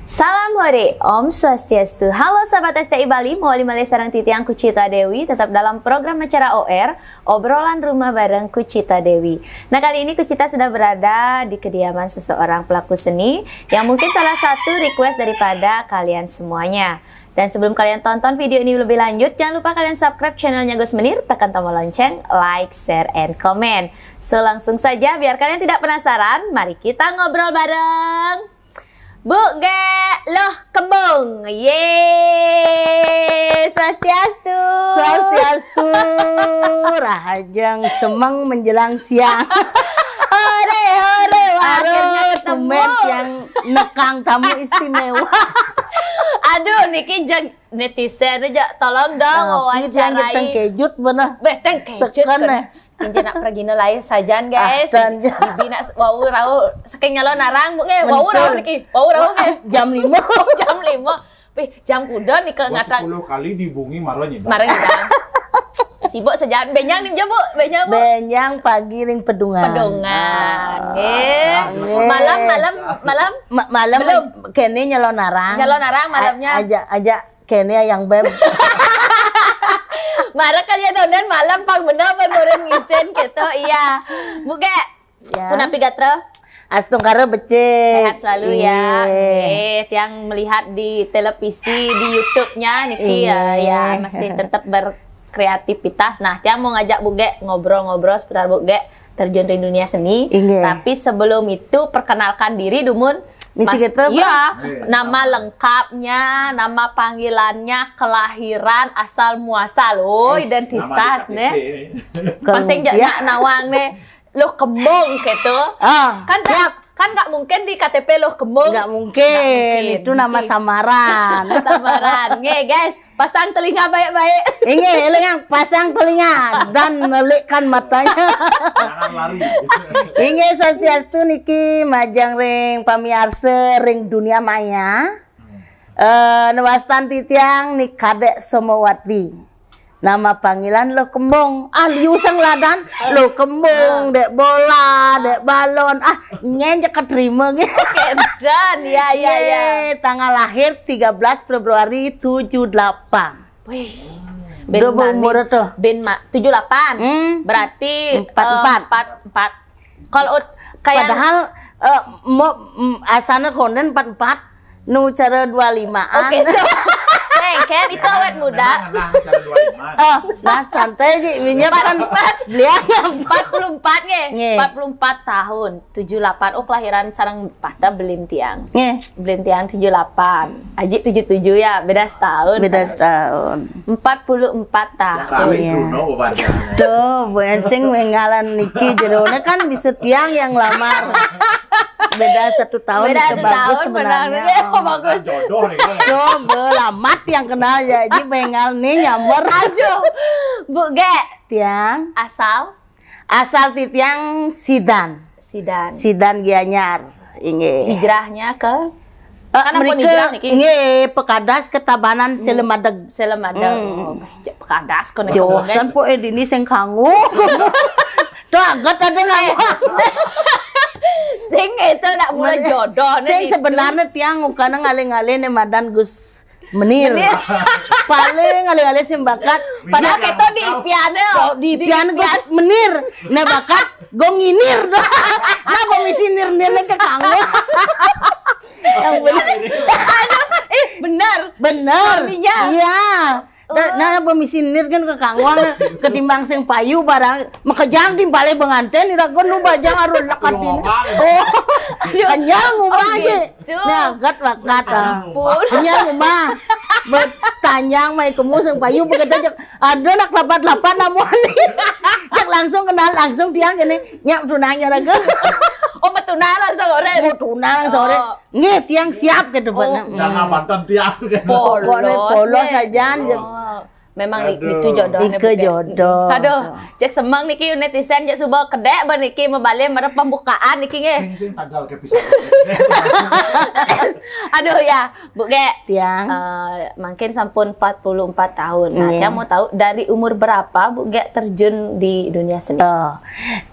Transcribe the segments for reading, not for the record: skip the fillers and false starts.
Salam hore, Om Swastiastu. Halo sahabat STI Bali, mawali malih sareng titiang Kucita Dewi, tetap dalam program acara OR, obrolan rumah bareng Kucita Dewi. Nah, kali ini Kucita sudah berada di kediaman seseorang pelaku seni yang mungkin salah satu request daripada kalian semuanya. Dan sebelum kalian tonton video ini lebih lanjut, jangan lupa kalian subscribe channelnya Gus Menir, tekan tombol lonceng, like, share, and comment. So langsung saja, biar kalian tidak penasaran, mari kita ngobrol bareng. Bu Ge Loh Kembung. Yeay, Swastiastu. Swastiastu. Rahajang semang menjelang siang. Hore hore, akhirnya ketemu yang nekang tamu istimewa. Aduh, niki jang netizen aja tolong dong wawancarai. Teng kejut bener. Teng kejut kan. Kinjana pergi lain sajan guys. Bibina wau rau saking nyalo narang bu nge. Wau rau niki. Wau rau nge. Jam 5. Jam 5. Wih, jam kuda nih ke ngatang. 10 kali dibungi marah nyidang. Marah nyidang. Sibuk sejalan benyang nih bu, benyang bu. Benyang pagi ring pedungan. Pedungan. Malam belum kene nyalo narang. Nyalo narang malamnya. Aja kene yang beb. Marah kalian dan malam pang bener menurun ngisen gitu. Iya. Buke. Ya. Punapi gatra. Astung karo becek. Sehat selalu ya. Yang melihat di televisi, di YouTube-nya niki ya masih tetap berkreativitas. Nah, tiang mau ngajak Buge ngobrol-ngobrol seputar Buge terjun di dunia seni. Tapi sebelum itu perkenalkan diri Dumun. Misi gitu, iya, nama lengkapnya, nama panggilannya, kelahiran, asal muasal, identitas nih. Pasing jangan nawang nih, Loh Kembung gitu. Kan nggak mungkin di KTP Loh Kembung. Nggak mungkin. Itu nama samaran. Samaran. Nge guys, pasang telinga baik-baik. Ini yang pasang telinga dan melikkan matanya. Jangan lari. Ini Swastiastu niki majang ring pamiarse ring dunia maya. Nawastan titiang nik kadek Somowati. Nama panggilan Loh Kembung. Liusang ladan Loh Kembung, dek bola, dek balon. Nyenjak keterima gitu. Dan ya. Tanggal lahir 13 Februari 78. Wih. Berapa umur tuh? 78. Berarti 44. Kalau kayak padahal asana konden 44, nu cara 25-an. Oke, Ken itu awet muda. Nah santai sih, minyak kan 44 nge. 44 tahun, 78. Oh, kelahiran sareng Pata Belintiang. Belintiang 78. Aji 77 ya, beda setahun. Beda setahun. 44 tahun. Tuh, bukan sing mengalan niki jerone kan bisa tiang yang lamar. Beda 1 tahun. Beda 1 tahun sebenarnya. Bagus. Jodoh nih. Belamat yang kenal jadi bengal nih nyamber. Aduh. Bu Ge, tiang asal titiang Sidan Gianyar. Ini hijrahnya ke mereka Pekadas Ketabanan Selemadeg. Pekadas konek. Josan po edini sing kangu. Tuh agak ada nggak? Sing itu nak mulai jodoh. Sing sebenarnya tiang ukana ngale-ngale nih Madan Gus Menir. Paling ngale-ngale sing bakat. Padahal kita di piano. Gus Menir. Nah bakat gonginir. Nah gomisinir-nir ke kangu. Yang benar. Benar. Iya. Nah pemisinir kan ke kangwang ketimbang sing payu barang makejang timbale penganten iragon nu bajang arun lekatin. Kenyal ngumah aja. Nah gat wakat. Kenyal ngumah. Bertanyang mai kemu sing payu begitu aja. Aduh nak lapat-lapat namun. Jak langsung kenal langsung tiang gini nyak tunangnya raga. Oh betunang langsung sore. Betunang sore. Nggih tiang siap ke depan. Jangan mantan tiang. Polo saja. Memang itu jodoh. Ike jodoh. Aduh, cek semang niki netizen cek subuh kedek ban niki membalik mere pembukaan niki nge. Sing tagal ke pisah. Aduh ya, Bu Ge. Tiang. Mungkin sampun 44 tahun. Nah, saya mau tahu dari umur berapa Bu Ge terjun di dunia seni?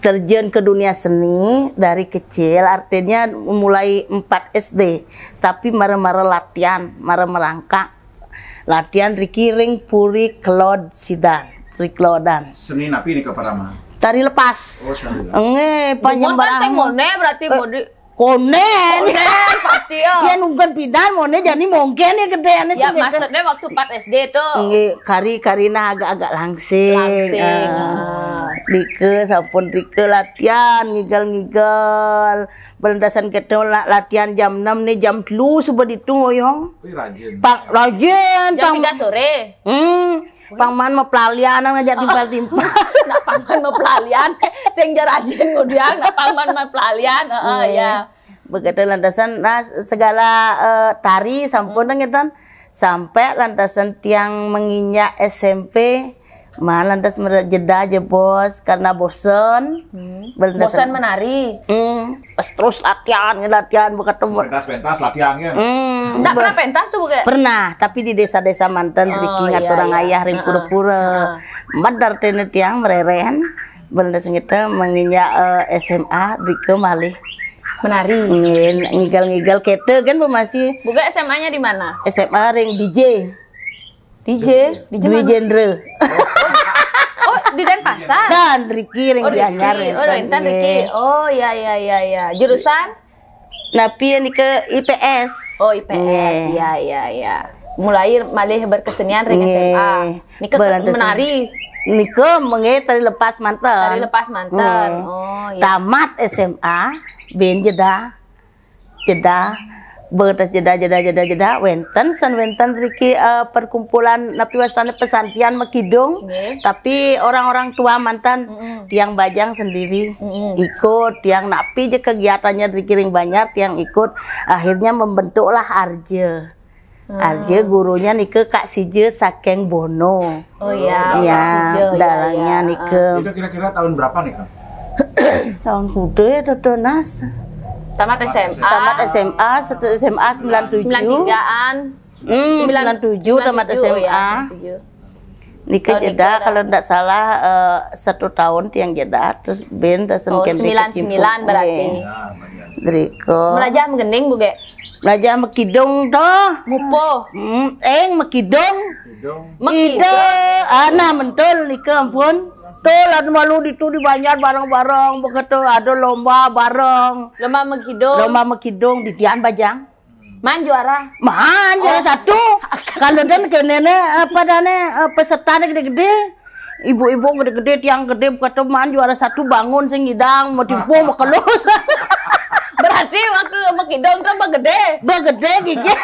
Terjun ke dunia seni dari kecil, artinya mulai 4 SD. Tapi mare-mare latihan, mare merangkak. Latihan Rikiring Puri Kelod Sidan, Riklodan. Seni napi ini keparama. Tari lepas. Oh, tari lepas. Panjang Bukan sing mone berarti body konen. pasti ya. Ya nungguan pidan mone jadi mungkin ya gedeannya Ya maksudnya waktu 4 SD tuh. Karina agak-agak langsing. Langsing. Dike sampun Dike latihan ngigel-ngigel. Berendasan kita latihan jam 6 nih jam 3 subuh ditung oyong. Tapi rajin. Pak rajin Jam 3 sore. Pangman mau pelalian ngajak timpal-timpal. Nak pangman mau pelalian, sing rajin ngudiang nak pangman mau pelalian. Ya. Begitu lantasan nah segala tari sampun ngetan sampai lantasan tiang menginjak SMP mah lantas jeda aja bos karena bosen. Bosan menari. Terus latihan begitu. Pentas latihan kan. Enggak pernah pentas tuh bukan? Pernah, tapi di desa-desa mantan Riki ngat orang ayah ring pura-pura. Madar tene tiang mereren. Berendas kita menginjak SMA Riki malih menari. Ngigel-ngigel kete kan masih. Buka SMA-nya di mana? SMA ring DJ. DJ Dwi Jenderal. Oh, di Denpasar. Dan Riki ring dianyar. Oh, Intan Riki. Oh, ya. Jurusan? Napi ini ke IPS. Oh, IPS. Ya. Mulai malih berkesenian ring SMA. Nika menari. Nika tari lepas mantan. Tari lepas mantan. Oh, ya. Tamat SMA, ben jeda. Betas jeda wenten Riki perkumpulan napi wastana pesantren Mekidung. Tapi orang-orang tua mantan tiang bajang sendiri ikut, tiang napi je kegiatannya Riki ring banyak tiang ikut, akhirnya membentuklah Arje. Arje gurunya nike Kak Sije Sakeng Bono. Oh ya, ya Kak Sije, dalangnya nike. Itu kira-kira tahun berapa nih Kak? Tahun kudu ya Totonas. Tamat SMA. SMA 97. 93-an. 97 tamat SMA. Nikah jeda kalau tidak salah 1 tahun tiang jeda terus ben tesen 99 berarti. Driko. Melajah menggening Bu Ge. Melajah Mekidung toh. Mupo. Mekidung. Mekidung. Ana mentul nikah ampun. Tuh malu di banyak bareng-bareng begitu ada lomba bareng. Lomba Mekidung di Dian Bajang. Man juara. Juara 1. Kalau dan kenene apa dane peserta gede-gede. Ibu-ibu gede-gede tiang gede begitu man juara 1 bangun sing ngidang mau tipu mau kelus. Berarti waktu Mekidung kan begede gigi.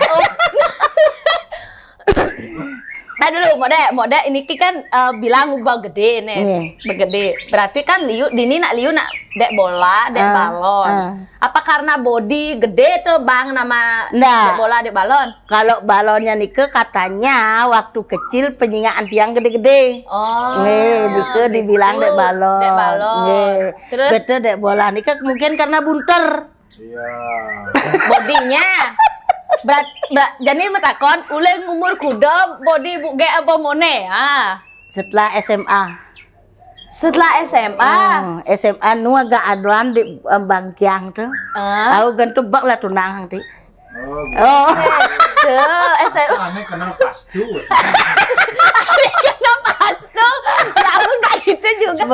Nah dulu mode ini kan bilang ubah gede nih, begede. Berarti kan dini nak dek bola, dek balon. Apa karena body gede tuh bang nama dek bola, dek balon? Kalau balonnya Nike katanya waktu kecil penyingaan tiang gede-gede. Oh. Nike dibilang dek balon. Dek balon. Terus betul dek bola Nike mungkin karena bunter. Iya. Bodinya. Jadi metakon uleng umur kuda body Bu Ge apa mone setelah SMA. SMA nu agak aduan di Bangkiang tuh. Aku gantu bak lah tunang ti. Oh. SMA. Aneh kenal pastu. Kenal pastu. Aku nggak gitu juga.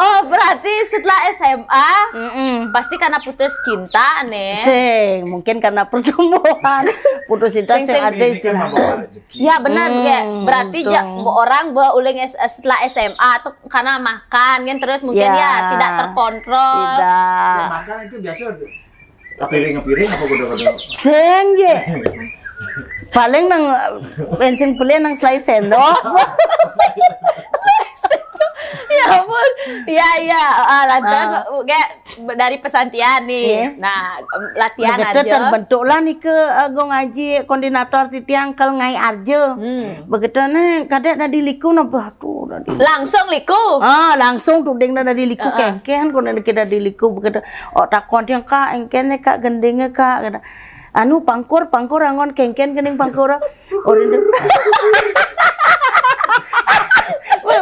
Oh berarti setelah SMA pasti karena putus cinta nih. Mungkin karena pertumbuhan putus cinta yang ada istilah. Ya benar berarti orang bawa uling setelah SMA tuh karena makan kan terus mungkin ya tidak terkontrol. Tidak. Makan itu biasa ngepiring apa kuda-kuda. Sengge. Paling nang bensin pulih nang selai sendok. Ya ampun. Ya. Lantas kayak dari pesantian nih. Nah, latihan begitu aja. terbentuklah nih ke go ngaji koordinator titiang kalau ngai arjo. Begitu nih kadek dari liku nabah tuh dari. Langsung liku. Langsung tuding dari liku kengken kono kita dari liku begitu. Takon yang kak engken kak gendenge kak kata. Anu pangkur angon kengken kening pangkur.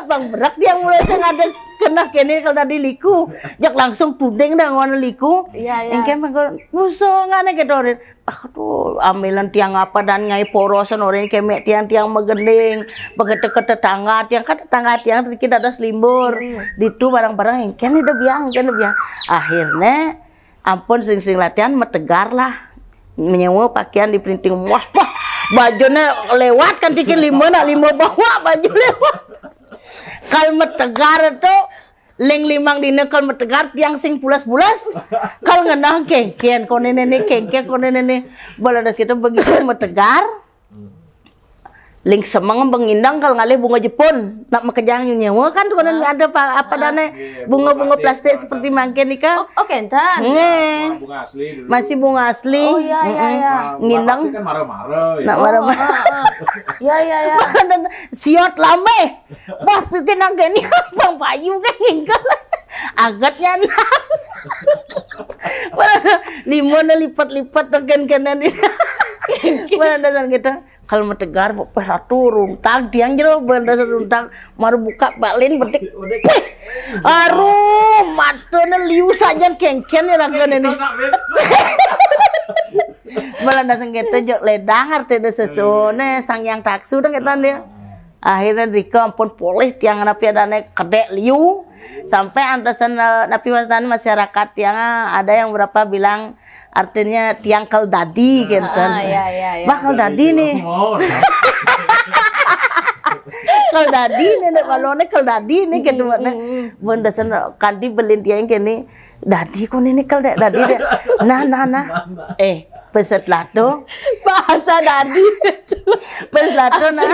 Bang berak dia mulai ada kena kene kalau tadi liku jak langsung tuding dah ngono liku engke pangkur musuh ngane kedorin aduh amilan tiang apa dan ngai porosan orang kemek tiang megending begitu ke tetangga tiang kita ada selimbur ditu barang-barang engke udah biang akhirnya ampun sering latihan metegar lah menyewa pakaian di printing mos bajunya lewat kan tikin lima bawa baju lewat kalau metegar itu leng limang dina kalau metegar tiang sing pulas kalau ngenang kengken kone nenek balada kita begitu metegar link semang bengindang kalau ngalih bunga Jepun nak makejang nyewa kan tuh ada apa dana bunga plastik seperti mangken nikah kentan bunga asli dulu. Masih bunga asli ya ngindang kan marah-marah nak marah-marah ya siot lame wah pikir nang gini bang payu kan nginggal agatnya limon lipat-lipat tekan kanan mana dasar kita kalau metegar ratu runtang tiang jero dasar runtang maru buka balin betik aduh matanya liu saja kengken rakan ini malah dasar kita jok ledang artinya sesone sang yang taksu dong kita dia akhirnya Rika ampun polih tiang napi adane kedek liu sampai antasan napi wasdan masyarakat yang ada yang berapa bilang artinya tiang keldadi gitu bakal dadi nih keldadi nih kalau nih keldadi nih gitu benda sana kandi belin tiang kini dadi kok ini keldadi deh nah peset lato bahasa dadi peset lato nah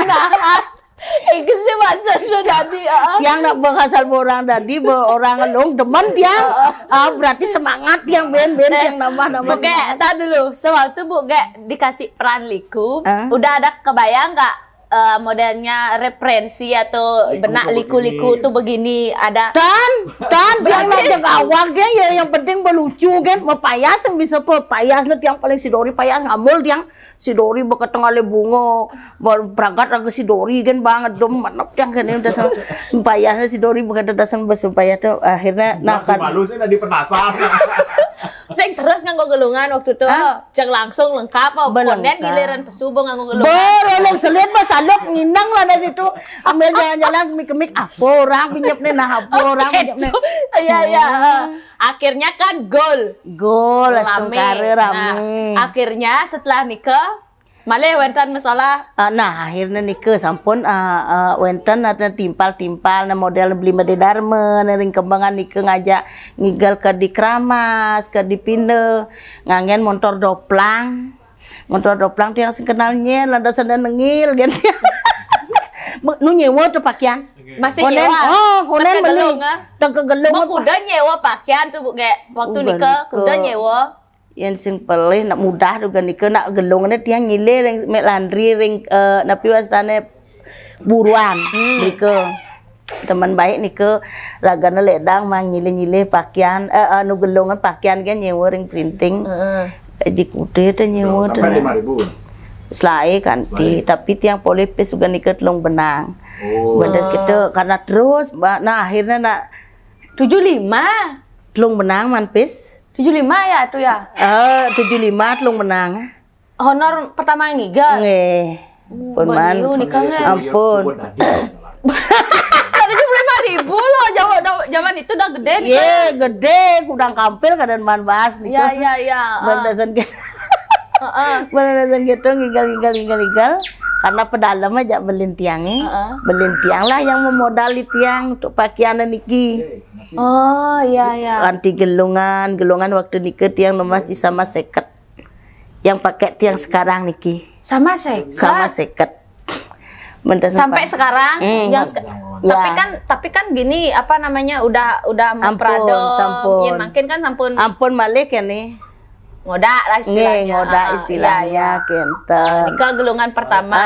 itu sih bahasa dadi yang nak berasal orang dadi orang ngelong demen tiang berarti semangat yang ben yang nambah Oke, tar dulu. Sewaktu Bu dikasih peran liku, udah ada kebayang nggak modelnya referensi atau benak liku-liku tuh begini ada jangan aja awal dia ya yang penting melucu kan mepayas yang bisa payas yang paling si Dori payas ngamul yang si Dori bekat tengah le bunga berangkat lagi si Dori kan banget dom manap yang kan udah payasnya si Dori bekat dasar bahasa payas tuh akhirnya kan malu saya tadi penasaran saya terus nganggo gelungan waktu itu cek langsung lengkap konen giliran pesubo nganggo gelungan berolong selit salok ngindang lah dari itu ambil jalan-jalan kemik apa orang pinjam nih apa orang pinjam nih akhirnya kan gol rame akhirnya setelah nikah malah wentan masalah akhirnya nikah sampun wentan ada timpal na model beli made dharma nering kembangan nikah ngajak ngigal ke di Kramas ke di Pinde ngangen motor doplang tiang sing kenalnya landasan dan nengil gitu nu nyewa tuh pakaian masih nyewa konen beli kegelung kuda nyewa pakaian tuh kayak waktu nikah kuda nyewa yang sing pelih nak mudah juga nikah nak gelungnya tiang nyile ring mek landri ring napi wastane buruan nikah teman baik nikah ragana ledang mang nyile pakaian nu gelungan pakaian kan nyewa ring printing jikude teh nyewa teh selai kanti tapi tiang polipes juga nikah telung benang bedes gitu karena terus nah akhirnya nak 75 telung benang manpis 75 ya tuh ya 75 telung benang honor pertama ngiga nggih pun man ampun ada 75.000 loh zaman itu udah gede gede kudang kampil kadang man bahas nih bandasan gitu bandasan gitu ngigal karena pedalam aja belin tiangnya belin tiang lah yang memodali tiang untuk pakaian niki anti gelungan waktu nikah tiang masih sama seket yang pakai tiang sekarang niki sama seket sampai sekarang yang Tapi kan gini apa namanya udah mempradon. Sampun. Ya, makin kan sampun. Ampun malik ya nih. Ngoda lah istilahnya. Ngoda istilahnya kenten. Nikah gelungan pertama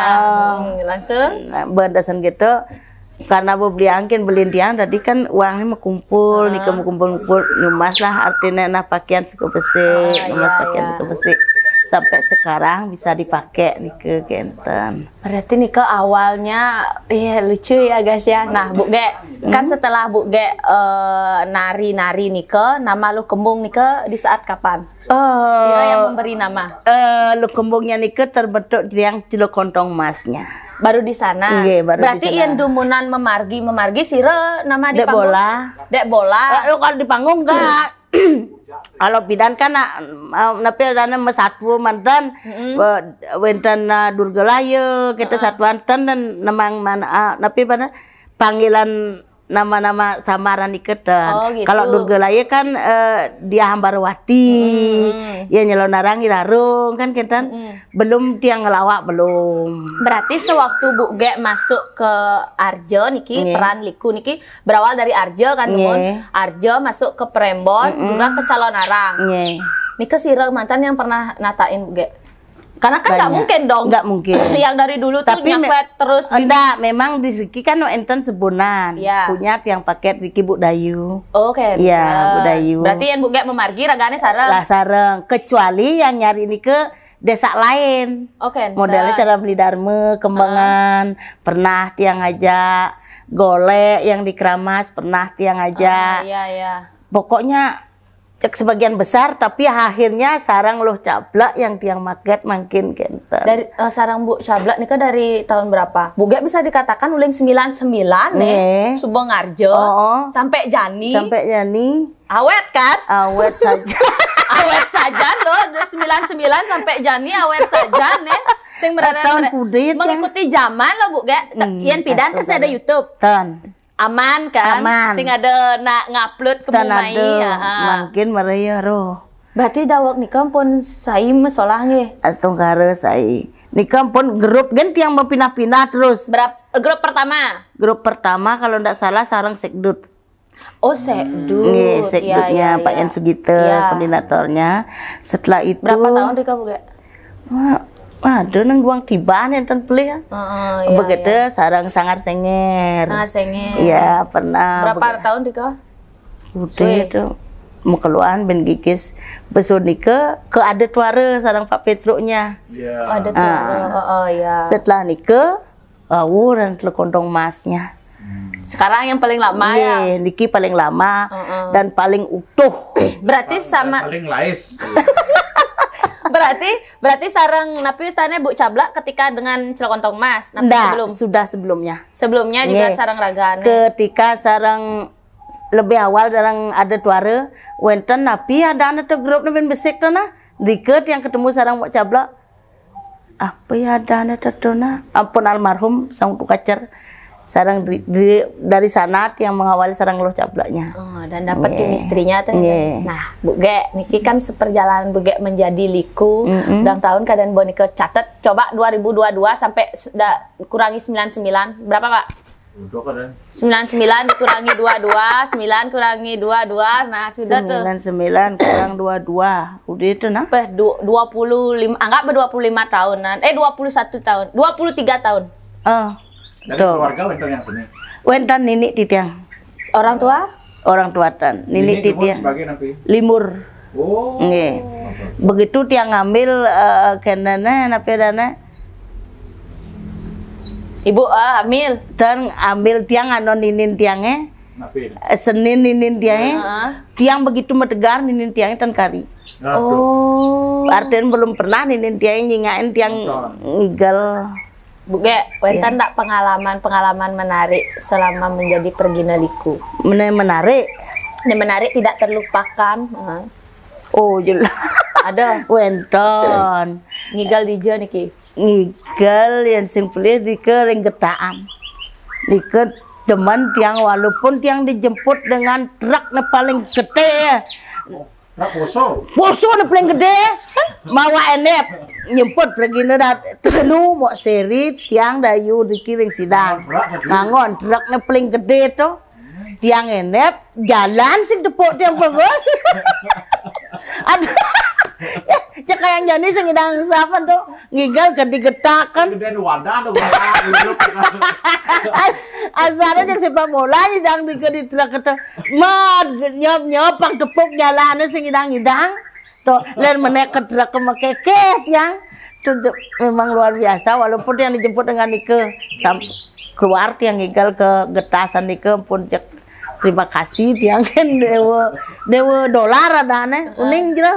langsung. Nah, berdasarkan gitu karena beli angkin beli tiang tadi kan uangnya mau kumpul nikah mau kumpul nyumas lah artinya nah pakaian suka besi nyumas pakaian suka besi sampai sekarang bisa dipakai nih ke kenten. Berarti nih ke awalnya lucu ya guys ya. Nah Bu Ge kan setelah Bu Ge nari-nari nih ke nama lu kembung nih ke di saat kapan? Siapa yang memberi nama? Lu kembungnya nih ke terbentuk yang cilok kontong masnya. Baru di sana. Berarti yang dumunan memargi sira nama di panggung. Dek bola. Lu kalau di panggung enggak. Kalau bidan kan napi dana mesatwu mantan wenten Durgalaya kita satuanten dan namang mana napi pada panggilan nama-nama samaran iketan. Gitu. Kalau Durgalaya kan dia Hambarwati, ya nyelonarang Irarung kan kita belum tiang ngelawak belum. Berarti sewaktu Bu Ge masuk ke Arjo niki peran liku niki berawal dari Arjo kan Arjo masuk ke Prembon juga ke Calonarang. Niki sira mantan yang pernah natain Bu Ge. Karena kan nggak mungkin dong. Nggak mungkin. Yang dari dulu tuh nyapet terus. Enggak, memang di Riki kan enten sebunan. Punya tiang paket Riki Bu Dayu. Oke. Iya, Bu Dayu. Berarti yang Bu Ge memargi ragane sareng. Lah sareng. Kecuali yang nyari ini ke desa lain. Modelnya cara beli darme, kembangan. Pernah tiang ngajak. Golek yang di Keramas pernah tiang ngajak. Pokoknya cek sebagian besar tapi akhirnya sarang loh cablak yang tiang market makin kenten. Dari sarang Bu cablak nih kan dari tahun berapa? Bu Ge bisa dikatakan uling 99 nih. Subang Arjo sampai Jani. Awet kan? Awet saja. Awet saja loh 99 sampai Jani awet saja nih. Sing mengikuti zaman loh Bu Ge. Yang pidan kan saya ada YouTube. Aman kan? Sing ada ngupload ke Bumai makin meraya roh. Berarti dawak nikah pun sai masalah nge. Astungkara sai. Nikah pun grup kan yang berpindah-pindah terus. Grup pertama? Grup pertama kalau ndak salah sarang sekdut. Sekdut. Sekdutnya Pak Yan Sugita koordinatornya. Setelah itu berapa tahun nikah Bu Ge? Aduh nang guang tibaan enten beli ya. Begitu sarang sangar senger. Iya pernah. Berapa tahun nikah? Udah itu mau keluaran ben gigis besok nikah ke adat wara sarang Pak Petruknya. Adat wara. Setelah nikah dan telekontong masnya. Sekarang yang paling lama ya. Niki paling lama dan paling utuh. Berarti sama paling lais. Berarti sarang napi ustanya Bu cablak ketika dengan Cilokontong Mas. Nggak, sudah sebelumnya. Sebelumnya juga sarang ragaan. Ketika sarang lebih awal sarang ada tuara, wenten napi ada anak grup nabi besik tanah. Diket yang ketemu sarang Bu cablak. Apa ya ada anak tertona? Ampun almarhum sang tukacer. Sarang dari sanat yang mengawali sarang loh cablaknya. Dan dapat chemistry-nya tuh. Nah, Bu Ge, niki kan seperjalanan Bu Ge menjadi liku dalam tahun keadaan boneka catat. Coba 2022 sampai kurangi 99 berapa Pak? 99 dikurangi 22, 9 kurangi 22, nah sudah tuh. 99 kurang 22, udah itu nah. 25, anggap 25 tahunan, 21 tahun, 23 tahun. Dari keluarga wenten yang sini. Wenten nini titiang. Orang tua? Orang tua tan. Nini titiang. Limur. Nggih. Begitu tiang ngambil kenana napi dana. Ibu hamil. Dan ambil tiang anon ninin tiangnya. Senin ninin tiangnya. Tiang begitu metegar ninin tiangnya tan kari. Artinya belum pernah ninin tiangnya nyingain tiang ngigal. Bu Ge, wenten tak pengalaman menarik selama menjadi pergina liku? Menarik? Menarik tidak terlupakan. Jelas. Ada. Wenten. Ngigal di jo niki. Ngigal yang simpelnya di kerenggetaan. Di ke teman tiang walaupun tiang dijemput dengan truk paling gede. Poso na paling gede, mawa enep. nyemput pergi nedat telu mau seri tiang dayu dikiring sidang ngangon truknya paling gede tuh tiang enep jalan sing tepuk tiang bagus ada cek yang jadi sing idang siapa tuh ngigal gede-getak kan Gede wadah tuh. asalnya yang sepak bola idang di truk itu mod nyop pang tepuk jalannya sing idang tuh lain menek ke truk kemekeket yang itu memang luar biasa walaupun yang dijemput dengan Nike keluar yang ngigal ke getasan Nike pun cek terima kasih tiang kan dewa dolar ada aneh uning gitu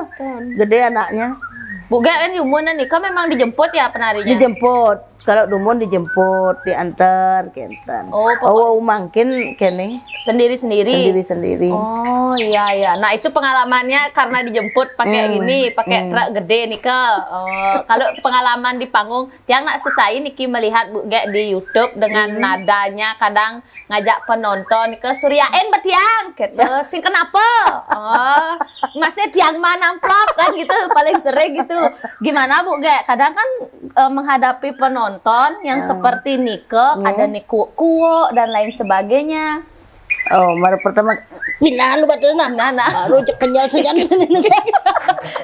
gede anaknya Bu Gek kan Yumunan nih kan memang dijemput ya penarinya dijemput kalau Dumun dijemput diantar kenten mungkin kene sendiri oh iya nah itu pengalamannya karena dijemput pakai gini pakai truk gede nih ke kalau pengalaman di panggung tiang nak selesai Niki melihat Bu Gek di YouTube dengan nadanya kadang ngajak penonton ke suryain betiang gitu sing kenapa masih tiang mana amplop kan gitu paling sering gitu gimana Bu Gek kadang kan menghadapi penonton yang seperti Nike ada kuo dan lain sebagainya. Oh, baru pertama pindah lu batas nah. Baru kenyal sejan ini.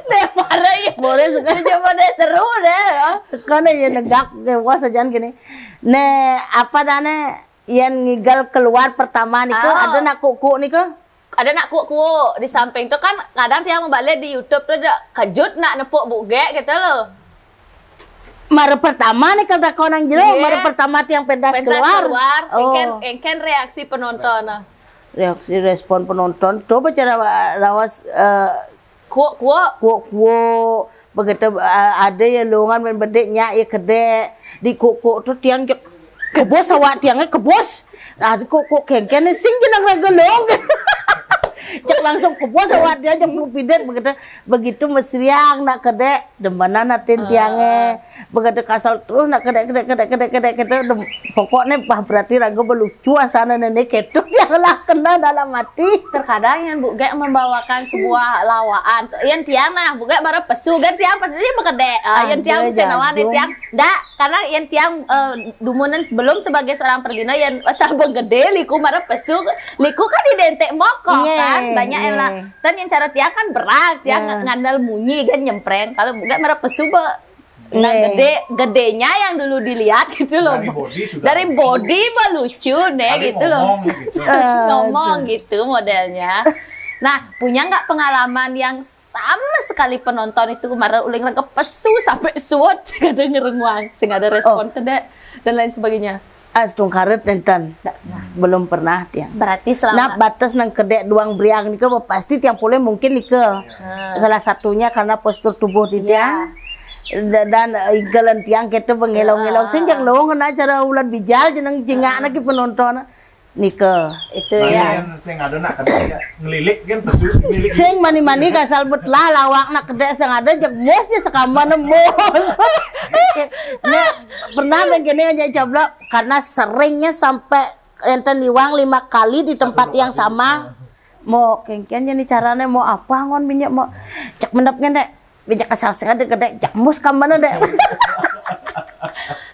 Deh parah ya. Boleh sekali coba deh seru deh. Sekarang ya negak gewa sejan gini. Ne apa dane yang ngigal keluar pertama Nike ada nak kuku Nike? Ada nak kuku di samping tuh kan kadang dia membalik di YouTube tuh ada kejut nak nepuk Bu Gek gitu loh. Mara pertama nih kata konang jero, mara pertama tiang pentas keluar. Engken reaksi penonton. Reaksi respon penonton. Coba cara lawas kuo. Begitu ada yang longan main bedeknya ya gede di kuku tuh tiang kebos awak tiangnya kebos. Nah di kuku kengken sing jenang ragelong. Cek langsung kebos awak dia jam pidet begitu mesriang nak kedek demana natin tiangnya begitu kasal terus nak kedek pokoknya berarti ragu berlucu asana nenek itu janganlah kena dalam hati. Terkadang yang Bu Gek membawakan sebuah lawaan yang tiang nah Bu Gek baru pesu kan tiang pasti dia bekedek yang tiang senawan tiang ndak karena yang tiang Dumunan belum sebagai seorang pergina yang asal begede liku baru pesu liku kan didentek mokok kan banyak yang lah dan yang cara tiang kan berat tiang ngandal munyi kan nyempreng kalau bukan merah pesu nah gedenya yang dulu dilihat gitu loh dari body lucu deh gitu loh ngomong gitu modelnya. Nah punya nggak pengalaman yang sama sekali penonton itu kemarin uling rangka pesu sampai suot gak ada ngerenguang sehingga ada respon kedek dan lain sebagainya. Astung karet nenten belum pernah dia. Berarti selama nah batas nang kedek duang briang nih pasti tiang boleh mungkin nih salah satunya karena postur tubuh dia dan igalan tiang kita bengelong-gelong senjak lowong kena cara ulat bijal jeneng jengak lagi penonton Nike itu ya. Sing ada nak kedek ngelilik kan pesu ngelilik. Sing mani-mani kasal betlah lawak nak kedek sing ada jek mosnya sekamana mos. Nah, pernah begini aja coba karena seringnya sampai enten liwang 5 kali di tempat yang sama. Mau kengkennya nih caranya mau apa ngon minyak mau cek mendapnya dek bijak kasal sing ada kedek jek mos kamana dek.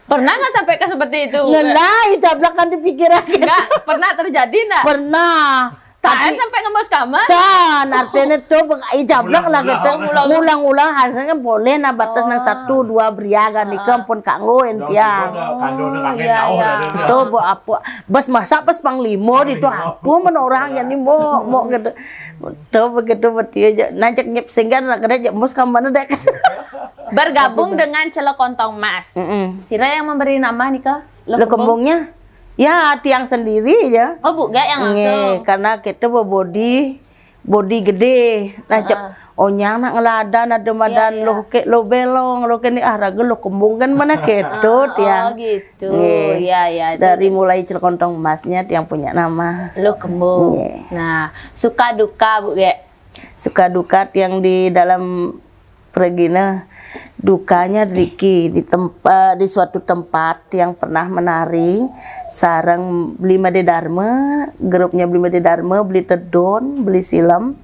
Pernah nggak sampai ke seperti itu? Ngenai, cablakan di pikiran. Nggak pernah terjadi nggak? Pernah. Taan sampai ngembos kamar? Kan, artinya tuh jablak lah gitu. Ulang-ulang harusnya boleh nah batas nang 1-2 briaga nih pun kanggo entiang. Tuh bu apa? Bas masak pas panglimo di tuh apa men orang yang mau gitu. Tuh begitu berarti aja. Najak nyep singgan nak kerja mus kamana dek. Bergabung dengan Celekontong Mas. Sira yang memberi nama nih kah? Lo kembungnya? Ya tiang sendiri ya. Oh Bu Gek yang langsung. Karena kita body gede. Nah onyang nak ngeladan ada madan lo belong lo kene raga lo kembung kan mana keto tiang. Oh gitu. Ya. Dari mulai Celekontong Emasnya tiang punya nama. Lo kembung. Nah suka duka Bu Gek. Suka duka tiang di dalam Regina dukanya Riki di suatu tempat yang pernah menari sarang Blimade Dharma, grupnya Blimade Dharma beli tedon, beli silam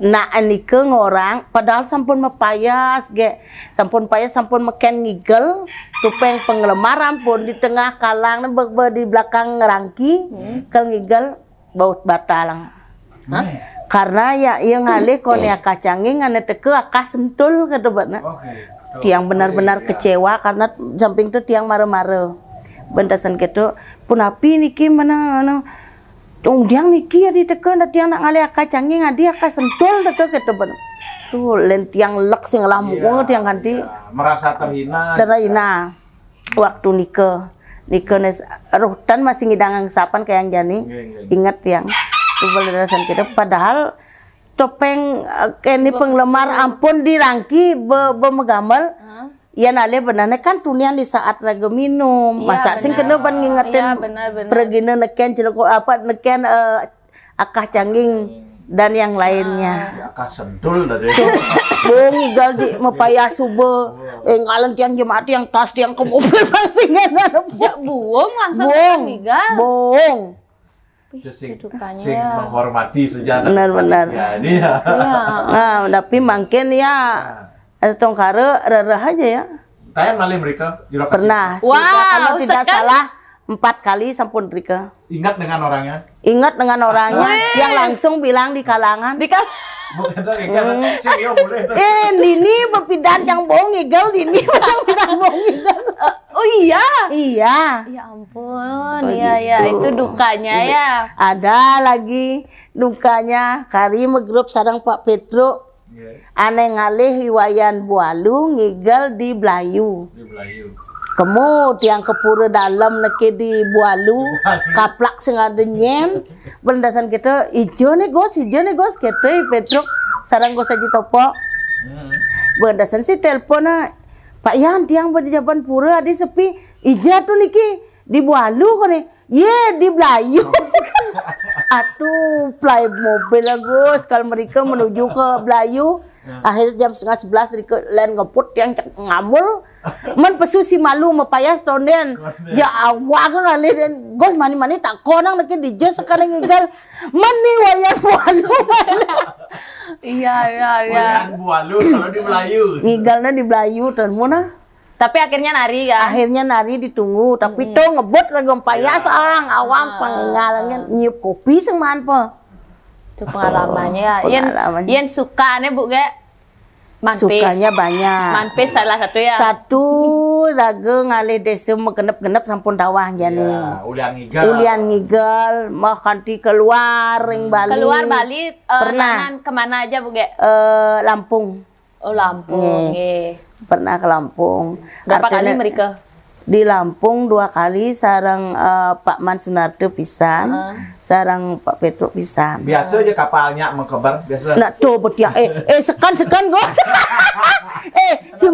nak nike ngorang padahal sampun mepayas sampun payas sampun meken ngigel tupeng penglemar ampun di tengah kalang di belakang ngerangki kel ngigel baut batalang karena ya yang ngalih konia kacangin ngane teke akas sentul ke debatna tiang benar-benar kecewa karena samping itu tiang mare-mare bentasan gitu punapi niki mana diang niki ya di teke tiang nak ngalih kacangin ngadi akas sentul teke ke debat tuh len tiang lek sing lah mukung tiang ganti merasa terhina waktu nike nes rutan masih ngidang sapan kayak yang jani ingat tiang belasan kita padahal topeng ini penglemar ampun dirangki megamel ya nale benarnya kan tunian di saat raga minum masa sing kena ban ngingetin pergina neken cilok apa neken akah cangging dan yang lainnya akah sentul dari bong igal di mepaya sube ngalan tiang jemaat yang tas tiang ke mobil masih jak buong langsung igal bong sing menghormati sejarah benar-benar ya dia nah tapi mungkin ya tongkare rerah aja ya tayang nali mereka di lokasi pernah kalau tidak salah 4 kali sampun mereka ingat dengan orangnya yang langsung bilang di kalangan Dini berpindah yang bohong igal Dini yang bohong igal oh iya ya ampun ya itu dukanya ya ada lagi dukanya kari megrup sarang Pak Petro aneh ngalih hiwayan bualu ngigal di Belayu kamu tiang kepura dalam neke di bualu kaplak sing ada nyen berendasan kita ijo nih gos kita Petro sarang gos aja topo berendasan si telepon Pak Yan tiang berjaban pura di sepi ija tuh niki di bualu kok nih di Belayu atuh play mobil Gus kalau mereka menuju ke Belayu akhir jam 10:30 di lain ngeput yang ngamul man pesu si malu mepayas tonden ja awak ngalih dan Gus mani tak konang niki di jes sekarang ngigal mani wayan bualu iya wayan bualu kalau di Belayu ngigalnya di Belayu dan mana tapi akhirnya nari ditunggu tapi tuh ngebut ragam payas awang pengingalannya nyiup kopi seman po itu pengalamannya yang sukanya Bu manpes sukanya banyak manpes salah satu ya satu raga ngalih desa genep-genep sampun dawah jani ulian ngigal mau kanti keluar Bali pernah kemana aja Bu Lampung Lampung pernah ke Lampung berapa kali mereka di Lampung 2 kali sarang Pak Man Sunarto pisan sarang Pak Petro pisan biasa aja kapalnya mengkebar biasa nak tuh betia sekan Gus si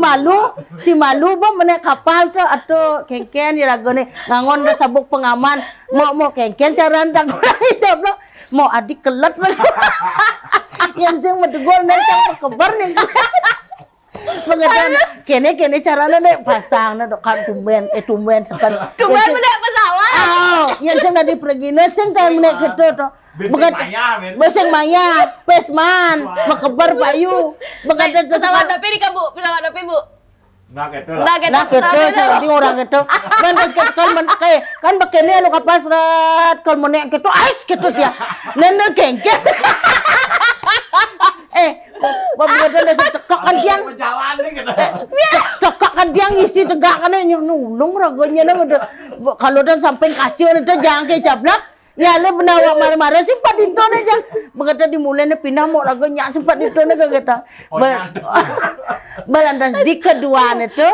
malu bang menaik kapal tuh atau kengken di ragone ngangon sabuk pengaman mau kengken cara ndang coba mau adik kelet yang sing medegol nek kebar nih pengedan kene caranya deh pasang dok kan tumben sekan menek pesawat yang sing tadi pergi sing teh menek gitu toh beseng maya pesman mekebar payu begadang pesawat tapi di kabu pesawat tapi Bu nah gitu seperti orang gitu kan bekene anu kapas rat kalau menek gitu ais gitu dia nenek kengken begadang dasar tekokan diang tekokan diang isi tegak kan nulung ragonya kalau dan sampai kacau itu jangan kayak jablak ya le benawa marah-marah simpat itu aja begadang dimulai pindah mau ragonya simpat itu aja kita berandas di kedua itu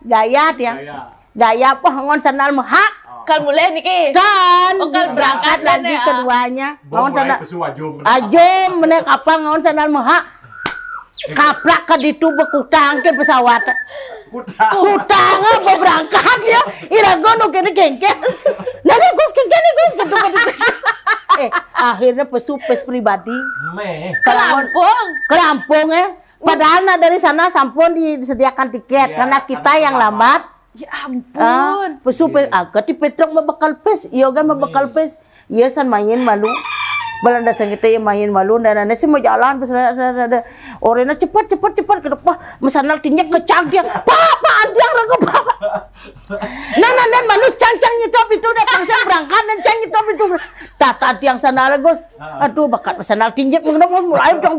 gaya apa ngon sanal mahak kan mulai niki kan berangkat lagi keduanya ngon sanal ajom menek apa ngon sanal mahak kaplak ke ditu bekutang ke pesawat kutang apa berangkat ya iragono kene kengken nana Gus kengken gitu akhirnya pesupes pribadi ke Lampung padahal dari sana sampun disediakan tiket karena kita yang lambat ya ampun pesupes agak di Petrok mebekal pes iya kan mebekal pes iya san main malu Belanda sang kita yang main malu dan anda sih mau jalan pas ada orangnya cepat ke depan mesanal tinjak kecang dia papa dia ragu papa dan malu cang nyetop itu udah langsung berangkat dan cang nyetop itu tata tiang sana Gus aduh bakat mesanal tinjak mulai dong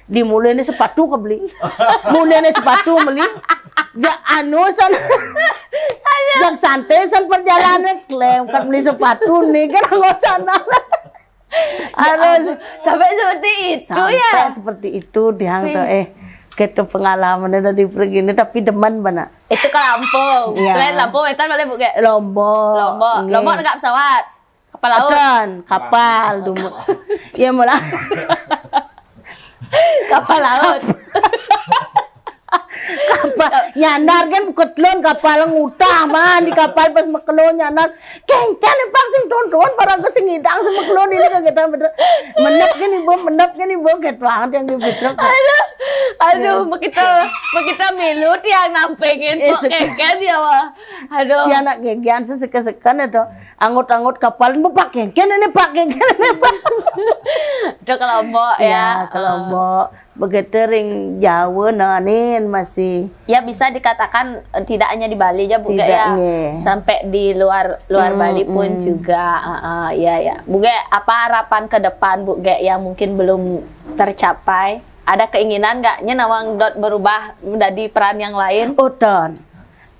dimulai ini sepatu kebeli mulai ini sepatu beli san yang santai san perjalanan klaim kan beli sepatu nih kan nggak sana sampai seperti itu ya seperti itu dia kita pengalaman dari pergi ini tapi demen mana itu ke Lampung selain Lampung itu boleh Bu Ge Lombok nggak pesawat kapal laut kapal dulu ya malah kapal laut kapal nyandar kan ketlon kapal ngutah man di kapal pas mekelon nyandar kengken pak sing tonton para kesing ngidang sama kelon ini kita menep gini bu get banget yang di betrok aduh kita milut yang nampengin kok kengken ya wah aduh dia anak gegian sesekan itu anggot kapal ini pak kengken ini pak itu ke Lombok ya ke Lombok begitu ring Jawa nanin masih ya bisa dikatakan tidak hanya di Bali aja Bu Ge ya sampai di luar Bali pun juga ya Bu Ge apa harapan ke depan Bu Ge yang mungkin belum tercapai ada keinginan nggaknya nawang dot berubah menjadi peran yang lain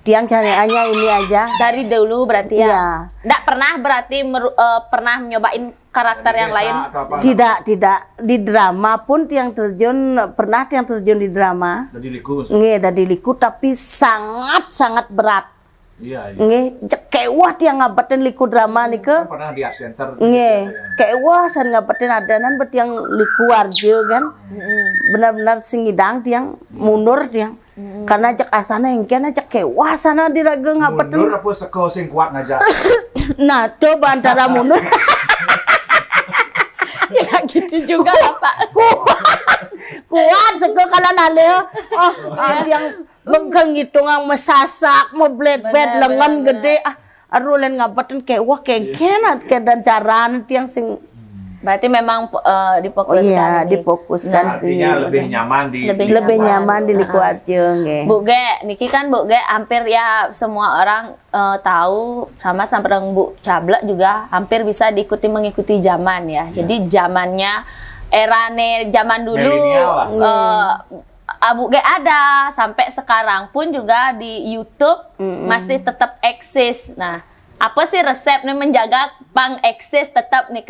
tiang cariannya ini aja dari dulu berarti ya nggak pernah berarti pernah nyobain karakter yang lain tidak di drama pun tiang terjun di drama dari liku tapi sangat berat kewah tiang ngabatin liku drama nih ke pernah di art center kewah san ngabatin adanan bet yang liku warjo kan benar-benar singidang tiang mundur tiang karena cek asana engkena cek kewah sana diraga ngabatin mundur apa seko sing kuat ngajak nah coba antara mundur ya gitu juga lah Pak kuat seko kalau naleo yang bengkeng gitu ngang mesasak mau bled lengan gede arulen ngabatin kewah kengkenat dan caran tiang sing berarti memang difokuskan difokuskan sih lebih nyaman di liku arjo Bu Ge niki kan Bu Ge hampir ya semua orang tahu sama sampai Bu Cablek juga hampir bisa mengikuti zaman ya jadi zamannya zaman dulu Bu Ge ada sampai sekarang pun juga di YouTube masih tetap eksis. Nah apa sih resepnya menjaga pang eksis tetap nih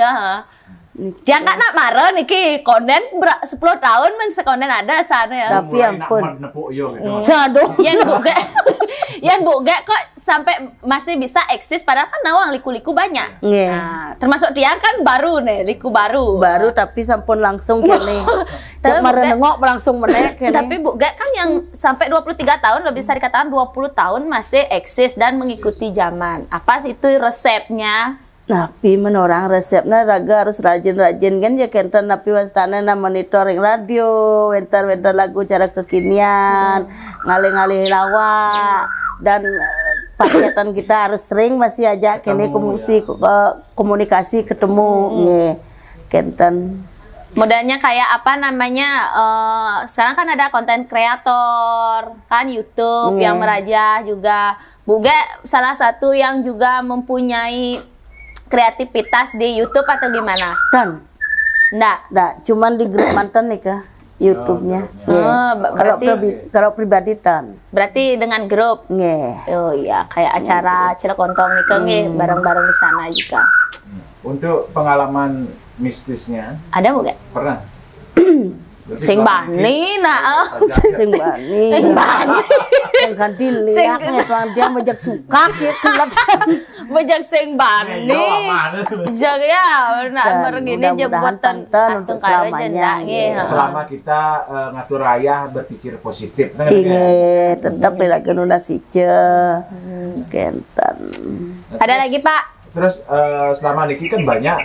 dia nggak nak marah niki konten 10 tahun men sekonden ada sana ya tapi ampun saduh yang Bu Ge kok sampai masih bisa eksis padahal kan nawang liku-liku banyak nah termasuk dia kan baru nih liku baru tapi sampun langsung kene cek marah nengok langsung menek tapi Bu Ge kan yang sampai 23 tahun lebih bisa dikatakan 20 tahun masih eksis dan mengikuti zaman apa sih itu resepnya. Napi menorang resepnya raga harus rajin-rajin kan ya kenten napi wastana na monitoring radio wentar lagu cara kekinian ngalih-ngalih lawa dan paketan kita harus sering masih aja kene komunikasi ketemu kenten modalnya kayak apa namanya sekarang kan ada konten kreator kan YouTube yang merajah juga Bu Ge salah satu yang juga mempunyai kreativitas di YouTube atau gimana? Nggak, cuman di grup mantan nih ke YouTube-nya. Kalau pribadi berarti dengan grup. Oh iya, kayak acara Cilekontong nih bareng-bareng di sana juga. Untuk pengalaman mistisnya, ada Bu Ge? Pernah. Sing bani sing bani yang ganti liaknya tuang dia bejak suka gitu bejak sing bani jaga ya begini jembatan selama kita ngatur raya berpikir positif tetap lagi nunda sice kentan ada lagi Pak terus selama niki kan banyak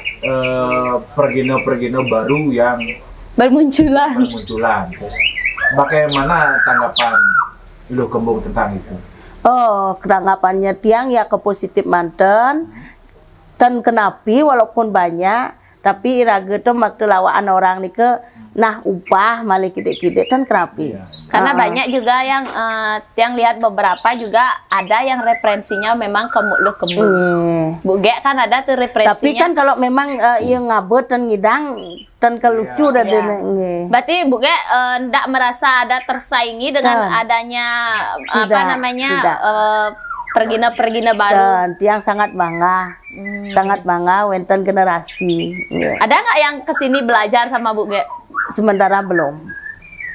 pergino baru yang bermunculan. Terus bagaimana tanggapan lu Kembung tentang itu? Oh, tanggapannya tiang ya ke positif manten dan kenapi walaupun banyak Tapi iraga tuh waktu lawaan orang nih ke nah upah malah kide-kide kan kerapi. Karena banyak juga yang lihat beberapa juga ada yang referensinya memang kemulu Buge kan ada tuh referensinya. Tapi kan kalau memang yang ngabut dan ngidang dan kelucu dah Berarti Buge ndak merasa ada tersaingi dengan adanya apa namanya pergina-pergina baru. Yang sangat bangga. Sangat bangga wenten generasi. Ada nggak yang kesini belajar sama Bu Ge? Sementara belum.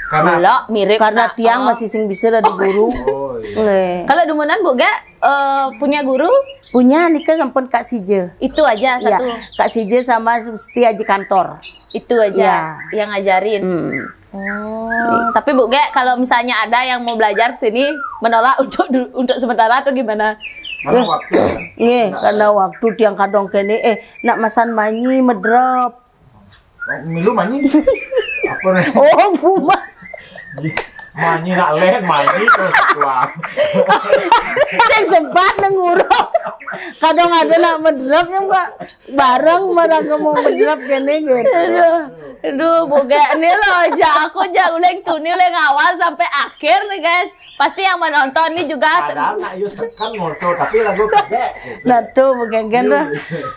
Karena mirip karena tiang masih sing bisa dari guru. Kalau Dumunan Bu Ge punya guru? Punya nikah sampun Kak Sije. Itu aja satu. Ya, Kak Sije sama Susti Aji Kantor. Itu aja yang ngajarin. Tapi Bu Ge kalau misalnya ada yang mau belajar sini menolak untuk sementara atau gimana? karena waktu. Karena waktu tiang kadong kene nak masan manyi medrop. Milu manyi. Apa nih? Oh, buma. Manyi nak leh, manyi terus tuang. Saya sempat nguruk. Kadang ada nak medrop yang bareng mereka mau medrop kene gitu. Aduh, Bu Ge, ini loh, aku uleng tuh, ini uleng awal sampai akhir nih guys. Pasti yang menonton nih juga. Padahal nak yus kan moto, tapi lagu kege. Nah tuh Bu Ge tuh.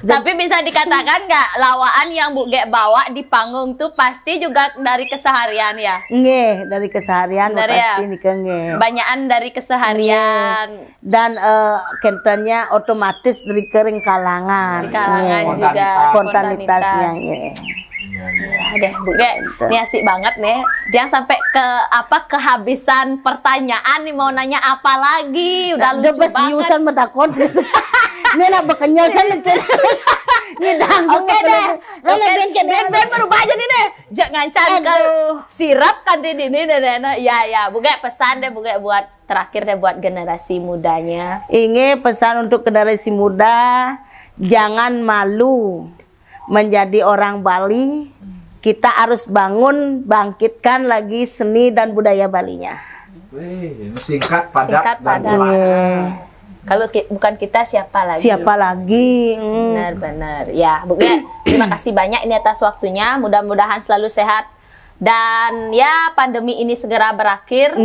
Tapi bisa dikatakan nggak lawaan yang Bu Ge bawa di panggung tuh pasti juga dari keseharian ya? Nggih, dari keseharian pasti nih Banyakan dari keseharian. Dan kentennya otomatis dari kering kalangan. Di kalangan juga spontanitasnya. Deh Bu Ge, ini asik banget nih. Jangan sampai kehabisan pertanyaan nih, mau nanya apa lagi? Udah lucu banget. Nyusan medakon sih. Ini nak bekenyal sana. Oke deh. Ben berubah aja nih deh. Jangan cari sirap kan di ini deh. Ya Bu Ge, pesan deh Bu Ge buat terakhir deh buat generasi mudanya. Ini pesan untuk generasi muda, jangan malu menjadi orang Bali. Kita harus bangkitkan lagi seni dan budaya Balinya. Singkat, padat, dan jelas. Kalau bukan kita siapa lagi? Siapa lagi? Benar-benar. Ya, Bu Ge, terima kasih banyak ini atas waktunya. Mudah-mudahan selalu sehat dan ya pandemi ini segera berakhir.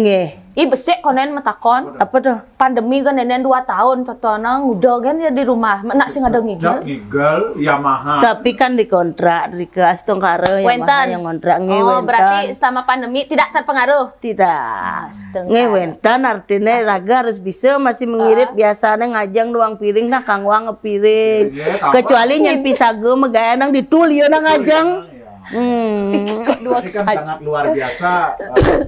Besek konen metakon. Apa tuh? Pandemi kan nenen 2 tahun totona udah kan ya di rumah. Nak sing ada ngigel. Ngigel Yamaha. Tapi kan dikontrak di ke Astong Kare Yamaha yang kontrak berarti selama pandemi tidak terpengaruh? Tidak. Wentan artinya raga harus bisa masih mengirit biasanya ngajang doang piring nah kang wang ngepiring. Kecuali nyampi sago megaya nang ditul ya nang ngajang. Ini kan sangat luar biasa.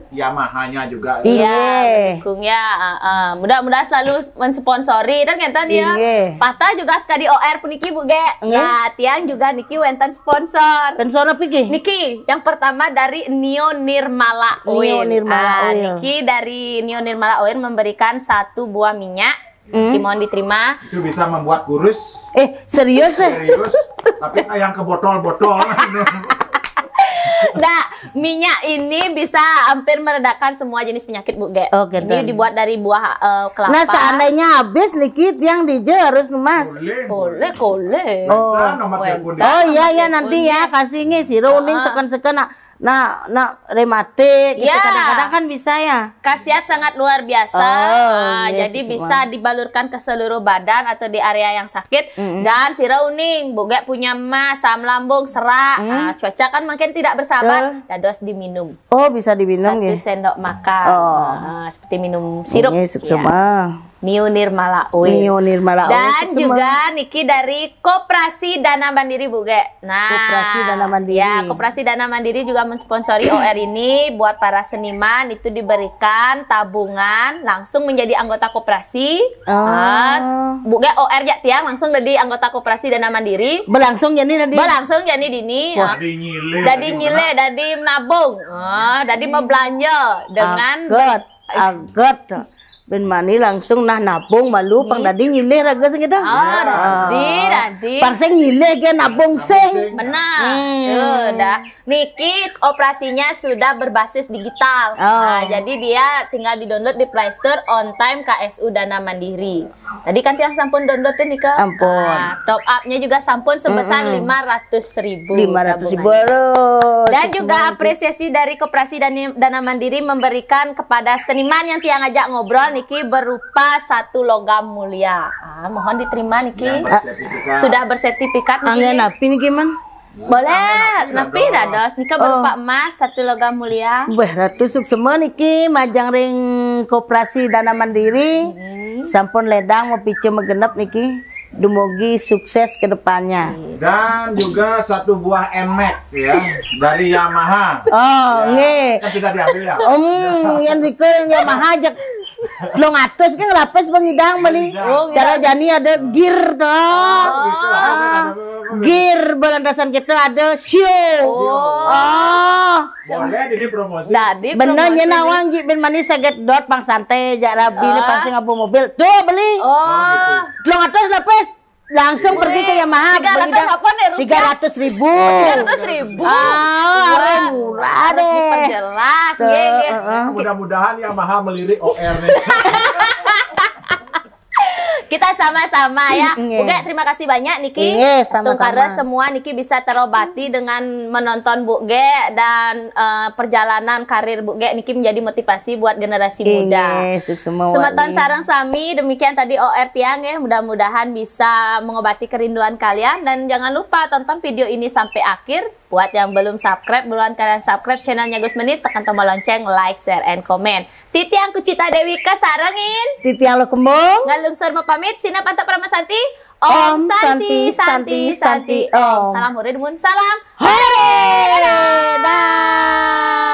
Yamaha-nya juga. Iya, dukungnya. Mudah-mudahan selalu mensponsori dan ngenten dia. Patah juga sekali OR puniki Bu Ge. Ya, tiang juga niki wenten sponsor. Sponsor apa ki? Niki yang pertama dari Nio Nirmala Oil. Niki dari Nio Nirmala Oil memberikan 1 buah minyak. Mohon diterima. Itu bisa membuat kurus. Serius? Serius. Tapi yang ke botol-botol. Nah, minyak ini bisa hampir meredakan semua jenis penyakit Bu Ge. Ini dibuat dari buah kelapa. Nah, seandainya habis dikit yang DJ harus numas. Boleh. Oh iya nanti ya kasihnya siro uning seken-seken nak rematik gitu. Kadang-kadang kan bisa ya. Khasiat sangat luar biasa. Jadi bisa dibalurkan ke seluruh badan atau di area yang sakit. Dan siro uning Bu Ge punya mas, asam lambung, serak. Cuaca kan makin tidak bersahabat, dados diminum. Oh, bisa diminum ya. 1 sendok makan. Seperti minum sirup. Nio Nirmala Oil. Dan juga niki dari Koperasi Dana Mandiri Bu Ge. Nah, Koperasi Dana Mandiri. Ya, Koperasi Dana Mandiri juga mensponsori OR ini buat para seniman itu diberikan tabungan langsung menjadi anggota koperasi. Bu Ge OR ya tiang langsung jadi anggota Koperasi Dana Mandiri. Berlangsung jadi dini. Jadi nyile, jadi menabung. Jadi mau belanja dengan agat ben mani langsung nabung malu pang dadi nyileh raga sing kita. Dadi. Pang sing nyileh ge nabung sing. Benar. Tuh, Niki operasinya sudah berbasis digital. Nah, jadi dia tinggal di-download di Play Store On Time KSU Dana Mandiri. Tadi kan tiang sampun download nih ke. Ampun. Nah, top up-nya juga sampun sebesar 500.000. 500.000. Dan juga apresiasi dari Koperasi Dana Mandiri memberikan kepada seniman yang tiang ajak ngobrol niki berupa 1 logam mulia. Mohon diterima niki. Sudah bersertifikat niki. Angin api nih gimana? Boleh, tapi dados nika berupa emas 1 logam mulia. Ratu suksema niki majang ring Koperasi Dana Mandiri. Sampun ledang mau pice megenep niki. Dumugi sukses ke depannya. Dan juga 1 buah NMAX ya dari Yamaha. Nge. Kan sudah diambil ya. Yang riko yang Yamaha aja. Lo ngatus kan lapis pengidang beli. Cara jani ada gear toh. Gear belandasan kita ada show. Boleh ini promosi. Bener nya nawang ben manis saget dot pang santai jak rabi ini pasti ngabu mobil. Tuh beli. Lo ngatus lapis. Langsung pergi ke Yamaha. 300.000. 300.000. Murah deh. Diperjelas. Mudah-mudahan Yamaha melirik OR nih. Kita sama-sama ya. Buge, terima kasih banyak Niki. Sama-sama. Semua Niki bisa terobati dengan menonton Buge dan perjalanan karir Buge Niki menjadi motivasi buat generasi muda. Semeton sarang sami, demikian tadi OR tiang ya. Mudah-mudahan bisa mengobati kerinduan kalian dan jangan lupa tonton video ini sampai akhir. Buat yang belum subscribe, buruan kalian subscribe channelnya Gus Menit, tekan tombol lonceng, like, share, and comment. Titiang Kucita Dewi kesarengin. Titiang lo kembung. Ngalungsur pamit, Sina Pantap Ramasanti. Om Santi, Santi, Santi, Om. Salam Hurid Mun, salam. Hore. Dah.